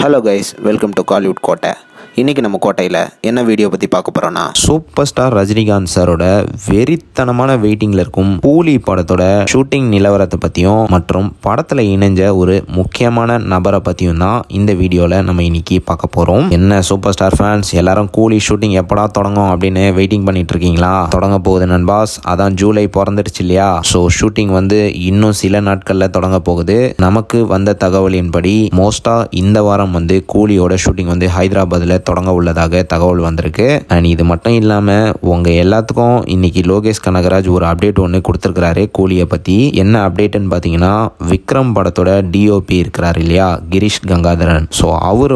Hello guys, welcome to Kollywood கோட்டை. இன்றைக்கி நம்ம கோட்டையில் என்ன வீடியோ பற்றி பார்க்க போகிறோன்னா, சூப்பர் ஸ்டார் ரஜினிகாந்த் சாரோட வெறித்தனமான வெயிட்டிங்கில் இருக்கும் கூலி படத்தோட ஷூட்டிங் நிலவரத்தை பற்றியும் மற்றும் படத்தில் இணைஞ்ச ஒரு முக்கியமான நபரை பற்றியும் தான் இந்த வீடியோவில் நம்ம இன்னைக்கு பார்க்க போகிறோம். என்ன சூப்பர் ஸ்டார் ஃபேன்ஸ் எல்லாரும் கூலி ஷூட்டிங் எப்படா தொடங்கும் அப்படின்னு வெயிட்டிங் பண்ணிட்டு இருக்கீங்களா? தொடங்க போகுது நண்பாஸ். அதான் ஜூலை பிறந்துடுச்சு இல்லையா? ஸோ ஷூட்டிங் இன்னும் சில நாட்களில் தொடங்க போகுது. நமக்கு வந்த தகவலின்படி மோஸ்ட்டாக இந்த வாரம் கூலியோட ஷூட்டிங் ஹைதராபாத்தில் தொடங்க உள்ளதாக தகவல் வந்திருக்கு. அண்ட் இது மட்டும் இல்லாமல் உங்கள் எல்லாத்துக்கும் இன்னைக்கு லோகேஷ் கனகராஜ் ஒரு அப்டேட் ஒன்று கொடுத்துருக்கிறாரு கூலியை பற்றி. என்ன அப்டேட்டுன்னு பார்த்தீங்கன்னா, விக்ரம் படத்தோட டிஓபி இருக்கிறார் இல்லையா, கிரீஷ் கங்காதரன். ஸோ அவர்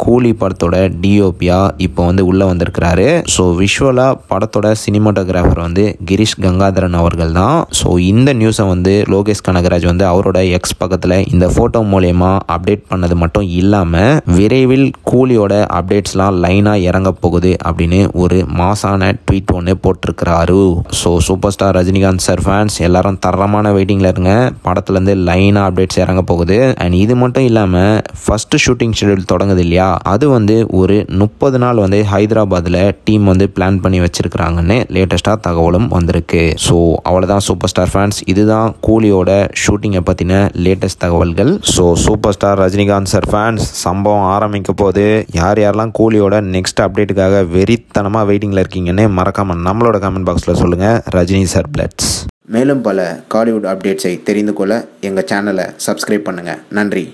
கூலி படத்தோட டிஓபியா இப்போ உள்ளே வந்திருக்கிறாரு. ஸோ விஷுவலாக படத்தோட சினிமாட்டோகிராஃபர் கிரீஷ் கங்காதரன் அவர்கள் தான். ஸோ இந்த நியூஸை லோகேஷ் கனகராஜ் அவரோட எக்ஸ் பக்கத்தில் இந்த ஃபோட்டோ மூலயமா அப்டேட் பண்ணது மட்டும் இல்லாமல் விரைவில் கூலியோட அப்டேட்ஸ்லாம் லைனாக இறங்க போகுது அப்படின்னு ஒரு மாசான ட்வீட் ஒன்று போட்டிருக்கிறாரு. So super star Rajinikanth sir fans எல்லாரும் தரமான வெயிட்டிங்கில் இருங்க. படத்துலேருந்து லைனாக அப்டேட்ஸ் இறங்க போகுது. அண்ட் இது மட்டும் இல்லாமல் ஃபர்ஸ்ட் ஷூட்டிங் ஷெடியூல் தொடங்குது இல்லையா, அது ஒரு 30 நாள் ஹைதராபாத்தில் டீம் பிளான் பண்ணி வச்சிருக்கிறாங்கன்னு லேட்டஸ்டாக தகவலும் வந்திருக்கு. ஸோ அவ்வளோதான் சூப்பர் ஸ்டார் ஃபேன்ஸ், இதுதான் கூலியோட ஷூட்டிங்கை பற்றின லேட்டஸ்ட் தகவல்கள். So super star Rajinikanth sir fans, சம்பவம் ஆரம்பிக்க போது யார் யாரெல்லாம் கூலியோட நெக்ஸ்ட் அப்டேட்டுக்காக வெறித்தனமாக வெயிட்டிங்கில் இருக்கீங்கன்னு மறக்காமல் நம்மளோட கமெண்ட் பாக்ஸில் சொல்லுங்கள். ரஜினி சார் பிளட்ஸ். மேலும் பல காலிவுட் அப்டேட்ஸை தெரிந்து கொள்ள எங்கள் சேனலை சப்ஸ்கிரைப் பண்ணுங்கள். நன்றி.